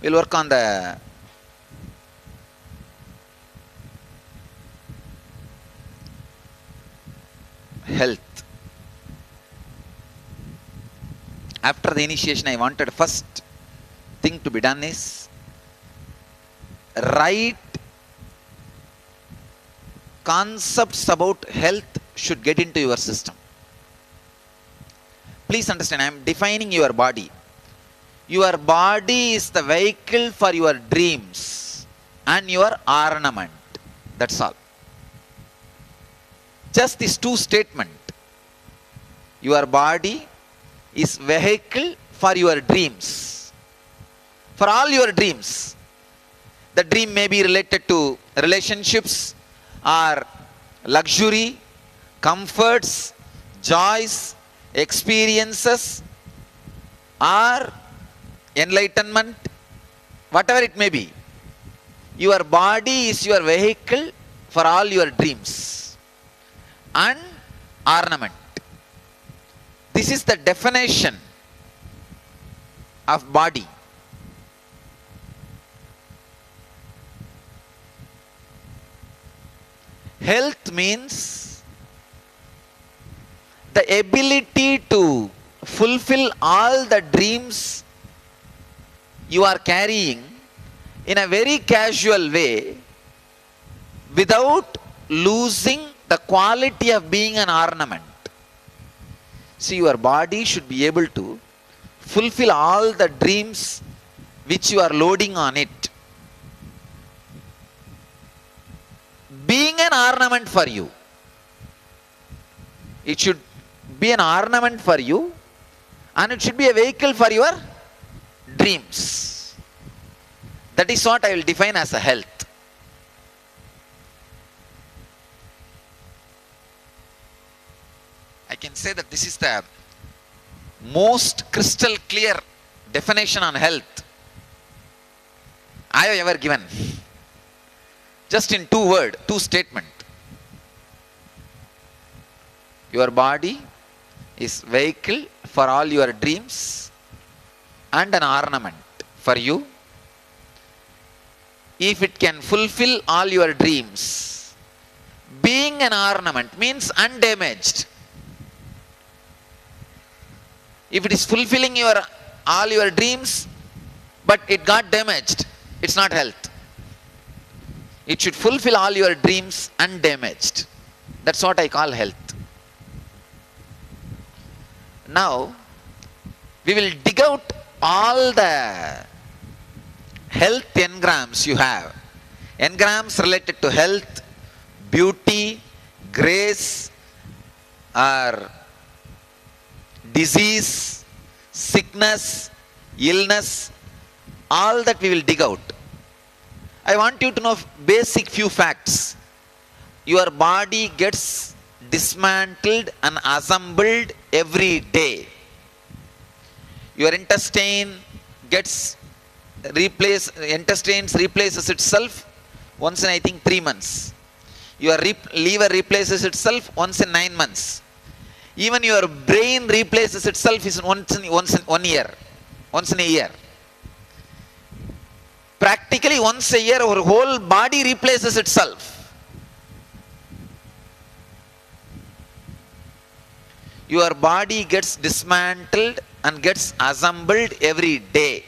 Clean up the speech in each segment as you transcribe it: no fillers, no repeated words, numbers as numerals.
We'll work on the health. After the initiation, I wanted first thing to be done is write concepts about health should get into your system. Please understand, I am defining your body. Your body is the vehicle for your dreams and your ornament. That's all. Just these two statements. Your body is vehicle for your dreams. For all your dreams. The dream may be related to relationships or luxury, comforts, joys, experiences or enlightenment, whatever it may be. Your body is your vehicle for all your dreams and ornament. This is the definition of body. Health means the ability to fulfill all the dreams you are carrying in a very casual way without losing the quality of being an ornament. See, your body should be able to fulfill all the dreams which you are loading on it. Being an ornament for you. It should be an ornament for you and it should be a vehicle for your dreams. That is what I will define as a health. I can say that this is the most crystal clear definition on health I have ever given. Just in two words, two statements. Your body is vehicle for all your dreams and an ornament for you. If it can fulfill all your dreams, being an ornament means undamaged. If it is fulfilling all your dreams, but it got damaged, it's not health. It should fulfill all your dreams undamaged. That's what I call health. Now, we will dig out all the health engrams you have. Engrams related to health, beauty, grace, or disease, sickness, illness, all that we will dig out. I want you to know basic few facts. Your body gets dismantled and assembled every day. Your intestine replaces itself once in I think 3 months. Your liver replaces itself once in 9 months. Even your brain replaces itself once in 1 year. Once in a year. Practically once a year our whole body replaces itself. Your body gets dismantled and gets assembled every day.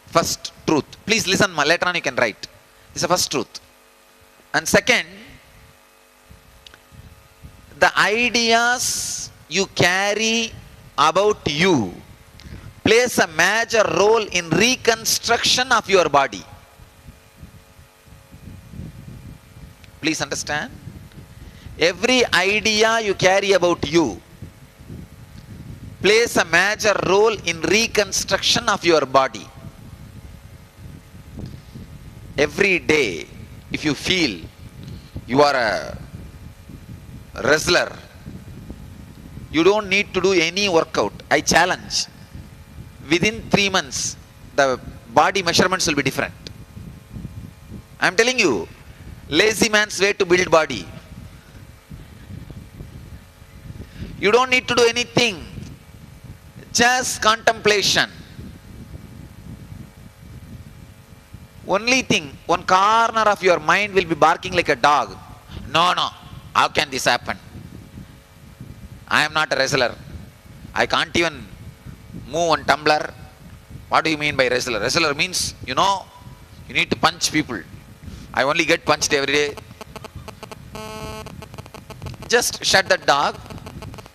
First truth. Please listen, later on you can write. This is the first truth. And second, the ideas you carry about you plays a major role in reconstruction of your body. Please understand. Every idea you carry about you plays a major role in reconstruction of your body. Every day, if you feel you are a wrestler, you don't need to do any workout. I challenge. Within 3 months, the body measurements will be different. I am telling you, lazy man's way to build body. You don't need to do anything. Just contemplation. Only thing, one corner of your mind will be barking like a dog. No, no, how can this happen? I am not a wrestler. I can't even move one tumbler. What do you mean by wrestler? Wrestler means, you need to punch people. I only get punched every day. Just shut that dog.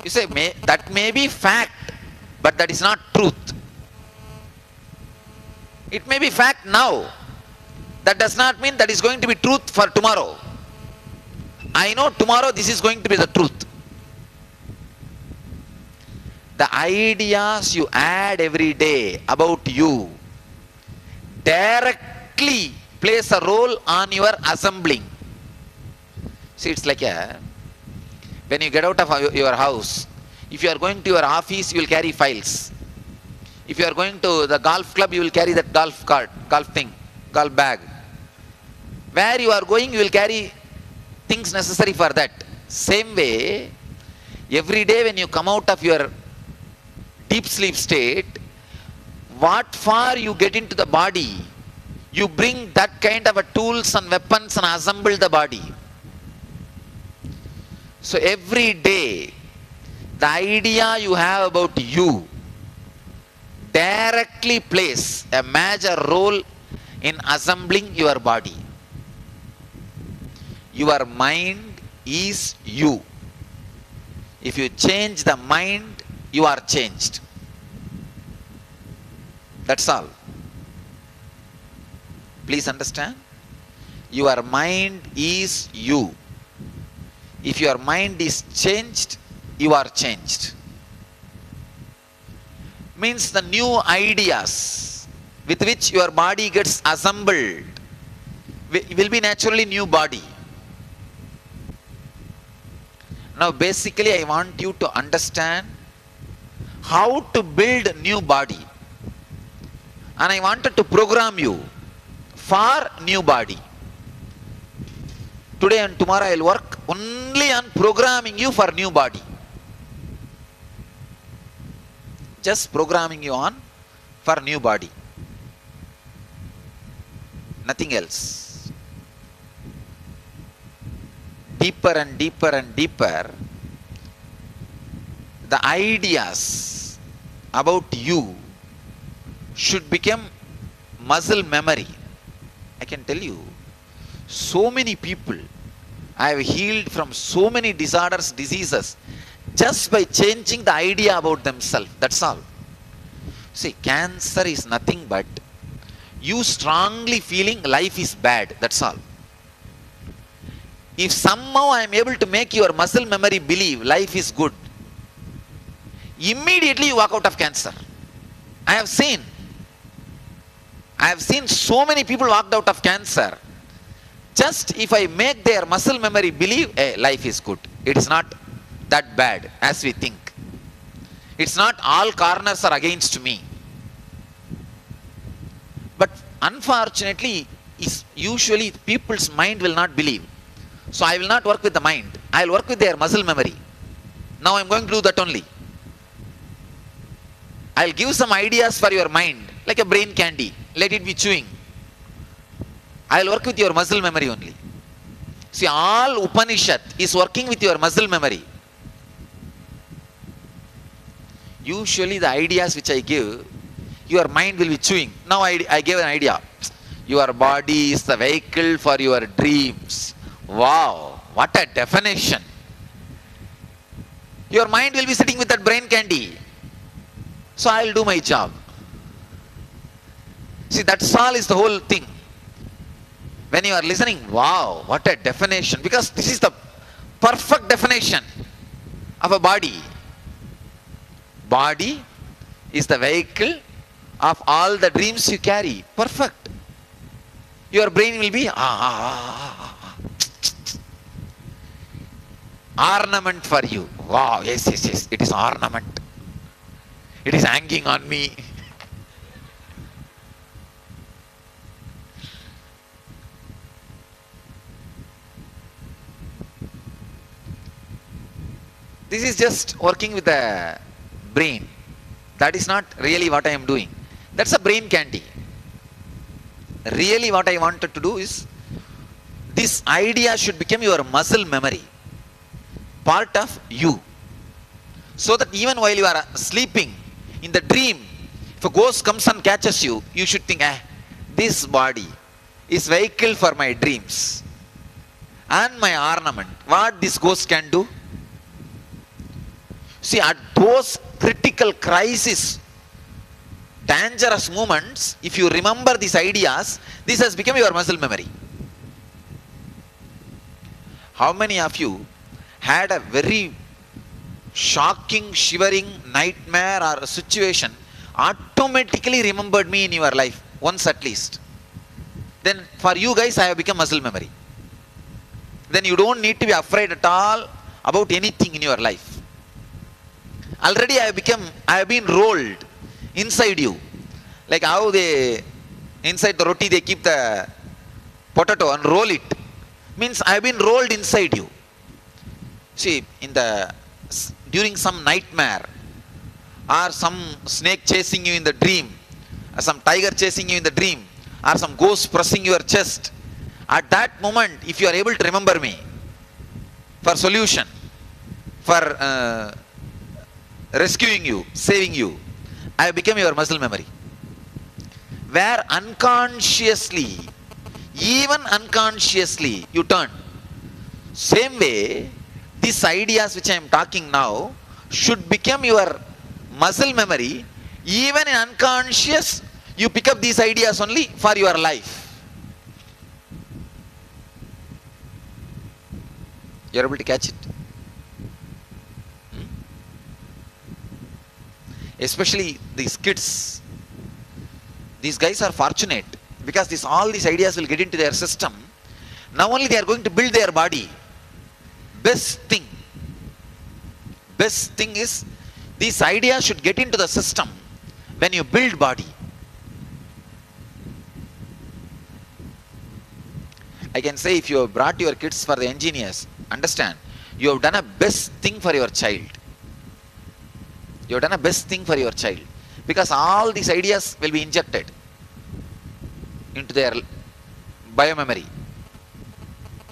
You say, that may be fact, but that is not truth. It may be fact now. That does not mean that is going to be truth for tomorrow. I know tomorrow this is going to be the truth. The ideas you add every day about you directly plays a role on your assembling. See, it's like when you get out of your house, if you are going to your office, you will carry files. If you are going to the golf club, you will carry that golf bag. Where you are going, you will carry things necessary for that. Same way, every day when you come out of your deep sleep state, what for you get into the body, you bring that kind of tools and weapons and assemble the body. So every day, the idea you have about you directly plays a major role in assembling your body. Your mind is you. If you change the mind, you are changed. That's all. Please understand. Your mind is you. If your mind is changed, you are changed. Means the new ideas with which your body gets assembled will be naturally new body. Now basically I want you to understand how to build new body. And I wanted to program you for new body. Today and tomorrow I will work only on programming you for new body. Just programming you on for new body. Nothing else. Deeper and deeper and deeper, the ideas about you should become muscle memory. I can tell you, so many people I have healed from so many disorders, diseases, just by changing the idea about themselves. That's all. See, cancer is nothing but you strongly feeling life is bad. That's all. If somehow I am able to make your muscle memory believe life is good, immediately you walk out of cancer. I have seen so many people walked out of cancer. Just if I make their muscle memory believe, hey, life is good. It is not that bad as we think. It's not all corners are against me. But unfortunately, usually people's mind will not believe. So I will not work with the mind. I will work with their muscle memory. Now I am going to do that only. I will give some ideas for your mind, like a brain candy. Let it be chewing. I will work with your muscle memory only. See, all Upanishad is working with your muscle memory. Usually the ideas which I give, your mind will be chewing. Now I gave an idea. Your body is the vehicle for your dreams. Wow, what a definition. Your mind will be sitting with that brain candy. So I will do my job. See, that's all is the whole thing. When you are listening, wow, what a definition. Because this is the perfect definition of a body. Body is the vehicle of all the dreams you carry. Perfect. Your brain will be ornament for you. Wow, yes, yes, yes. It is ornament. It is hanging on me. This is just working with the brain. That is not really what I am doing. That's a brain candy. Really what I wanted to do is, this idea should become your muscle memory, part of you. So that even while you are sleeping, in the dream, if a ghost comes and catches you, you should think, this body is vehicle for my dreams and my ornament. What this ghost can do? See, at those critical crisis, dangerous moments, if you remember these ideas, this has become your muscle memory. How many of you had a very shocking, shivering nightmare or a situation, automatically remembered me in your life, once at least? Then for you guys, I have become muscle memory. Then you don't need to be afraid at all about anything in your life. Already I have been rolled inside you. Like how they, inside the roti they keep the potato and roll it. Means I have been rolled inside you. See, during some nightmare, or some snake chasing you in the dream, or some tiger chasing you in the dream, or some ghost pressing your chest, at that moment, if you are able to remember me for solution, for rescuing you, saving you, I have become your muscle memory. Where unconsciously, even unconsciously, you turn. Same way, these ideas which I am talking now should become your muscle memory. Even in unconscious, you pick up these ideas only for your life. You are able to catch it? Especially these kids. These guys are fortunate because all these ideas will get into their system. Now only they are going to build their body. Best thing is, these ideas should get into the system when you build body. I can say, if you have brought your kids for the engineers, understand, you have done a best thing for your child. You have done a best thing for your child, because all these ideas will be injected into their biomemory.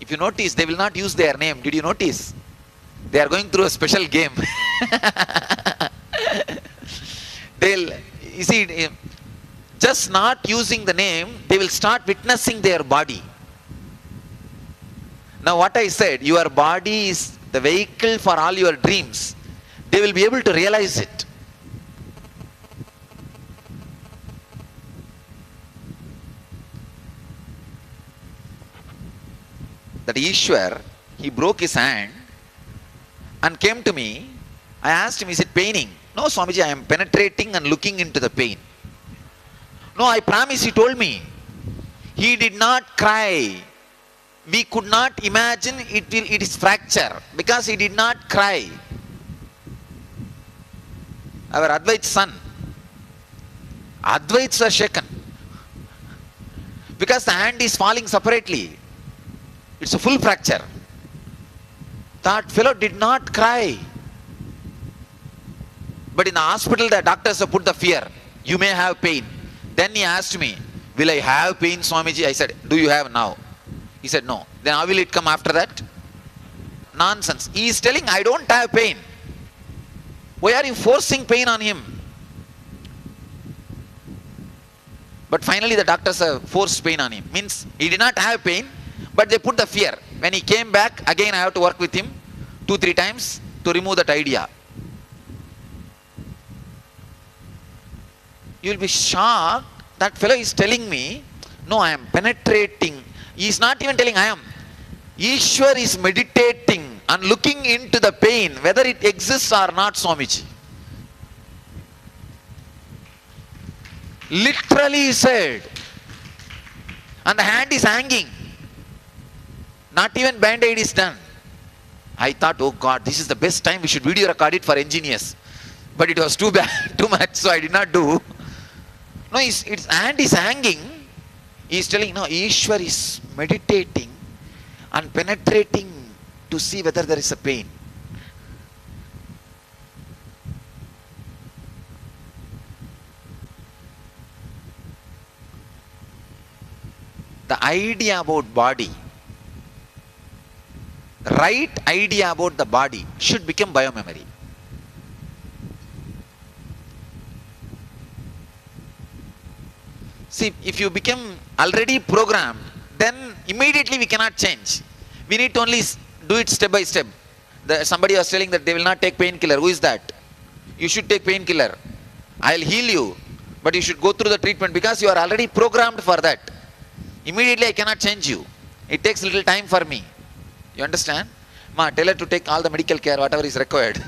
If you notice, they will not use their name. Did you notice? They are going through a special game. You see, just not using the name, they will start witnessing their body. Now what I said, your body is the vehicle for all your dreams. They will be able to realize it. That Ishwar, he broke his hand and came to me. I asked him, is it paining? No, Swamiji, I am penetrating and looking into the pain. No, I promise, he told me. He did not cry. We could not imagine it is fracture because he did not cry. Our Advait's son, Advaits were shaken because the hand is falling separately. It's a full fracture. That fellow did not cry. But in the hospital, the doctors have put the fear. You may have pain. Then he asked me, will I have pain, Swamiji? I said, do you have now? He said, no. Then how will it come after that? Nonsense. He is telling, I don't have pain. Why are you forcing pain on him? But finally the doctors have forced pain on him. Means he did not have pain, but they put the fear. When he came back, again I have to work with him 2-3 times to remove that idea. You will be shocked. That fellow is telling me, no, I am penetrating. He is not even telling I am. Ishwar is meditating and looking into the pain, whether it exists or not, Swamiji. Literally he said. And the hand is hanging. Not even band-aid is done. I thought, oh God, this is the best time we should video record it for engineers. But it was too bad, too much, so I did not do. No, his hand is hanging. He is telling, no, Ishwar is meditating and penetrating to see whether there is a pain. The idea about body, right idea about the body should become biomemory. See, if you become already programmed, then immediately we cannot change. We need to only do it step by step. Somebody was telling that they will not take painkiller. Who is that? You should take painkiller. I'll heal you. But you should go through the treatment because you are already programmed for that. Immediately I cannot change you. It takes little time for me. You understand? Ma, tell her to take all the medical care, whatever is required.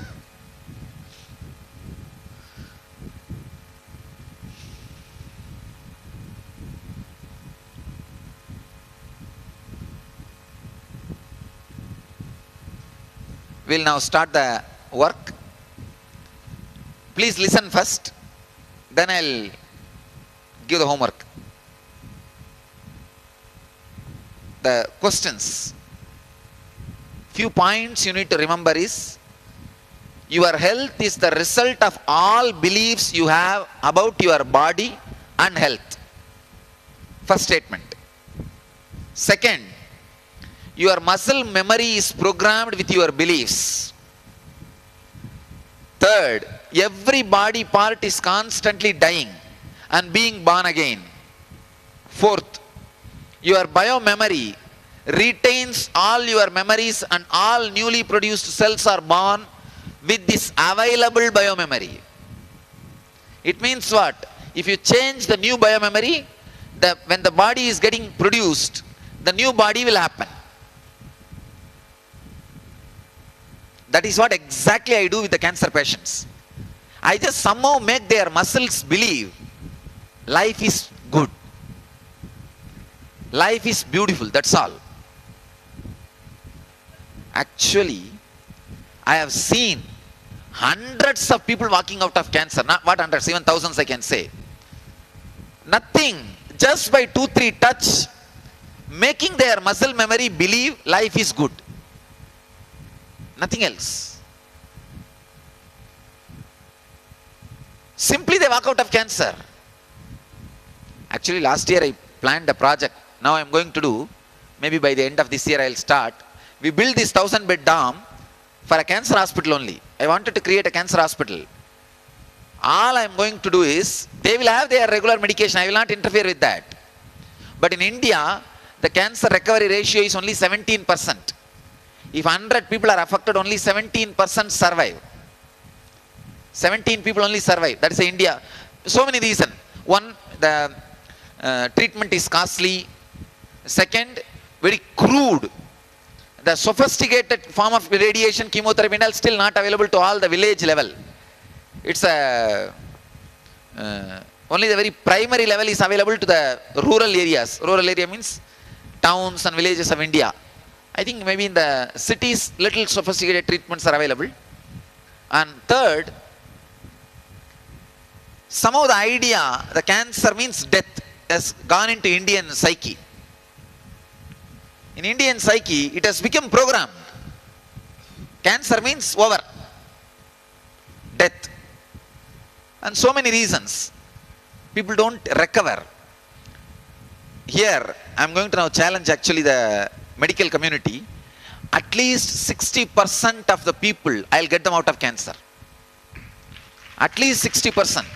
We'll now start the work. Please listen first. Then I'll give the homework. The questions. Few points you need to remember is, your health is the result of all beliefs you have about your body and health. First statement. Second, your muscle memory is programmed with your beliefs. Third, every body part is constantly dying and being born again. Fourth, your biomemory retains all your memories and all newly produced cells are born with this available biomemory. It means what? If you change the new biomemory, when the body is getting produced, the new body will happen. That is what exactly I do with the cancer patients. I just somehow make their muscles believe life is good. Life is beautiful, that's all. Actually, I have seen hundreds of people walking out of cancer. Not what hundreds, even thousands I can say. Nothing, just by 2-3 touch, making their muscle memory believe life is good. Nothing else. Simply they walk out of cancer. Actually, last year I planned a project. Now I am going to do, maybe by the end of this year I will start. We build this 1000-bed dome for a cancer hospital only. I wanted to create a cancer hospital. All I am going to do is, they will have their regular medication. I will not interfere with that. But in India, the cancer recovery ratio is only 17%. If 100 people are affected, only 17% survive. 17 people only survive. That is India. So many reasons. One, the treatment is costly. Second, very crude. The sophisticated form of radiation, chemotherapy, is still not available to all the village level. It's a only the very primary level is available to the rural areas. Rural area means towns and villages of India. I think maybe in the cities, little sophisticated treatments are available. And third, somehow the idea, the cancer means death, has gone into Indian psyche. In Indian psyche, it has become programmed. Cancer means over. Death. And so many reasons. People don't recover. Here, I am going to now challenge actually the medical community. At least 60% of the people, I will get them out of cancer. At least 60%.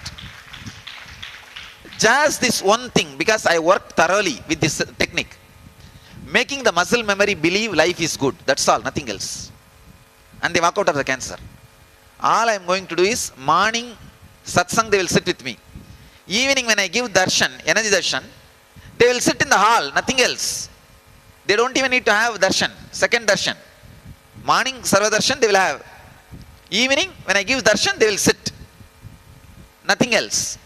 Just this one thing, because I worked thoroughly with this technique. Making the muscle memory believe life is good. That's all, nothing else. And they walk out of the cancer. All I am going to do is, morning satsang, they will sit with me. Evening when I give darshan, energy darshan, they will sit in the hall, nothing else. They don't even need to have darshan, second darshan. Morning sarva darshan they will have. Evening when I give darshan, they will sit. Nothing else.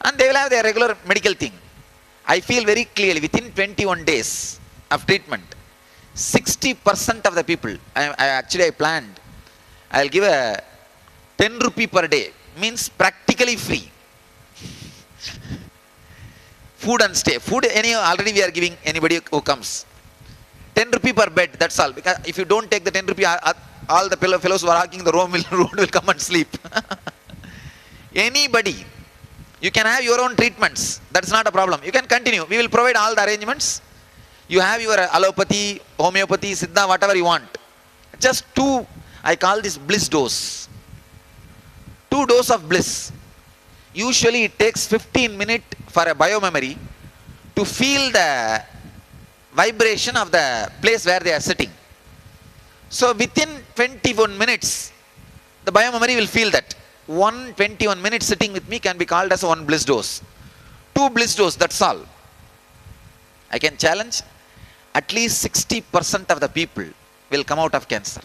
And they will have their regular medical thing. I feel very clearly within 21 days of treatment, 60% of the people, I planned, I will give a 10 rupee per day, means practically free. Food and stay. Food, already we are giving anybody who comes. 10 rupee per bed, that's all. Because if you don't take the 10 rupee, all the fellows who are walking the road will come and sleep. Anybody You can have your own treatments. That's not a problem. You can continue. We will provide all the arrangements. You have your allopathy, homeopathy, siddha, whatever you want. Just 2, I call this bliss dose. 2 doses of bliss. Usually it takes 15 minutes for a biomemory to feel the vibration of the place where they are sitting. So within 21 minutes, the biomemory will feel that. 21 minutes sitting with me can be called as 1 bliss dose. 2 bliss dose, that's all. I can challenge at least 60% of the people will come out of cancer.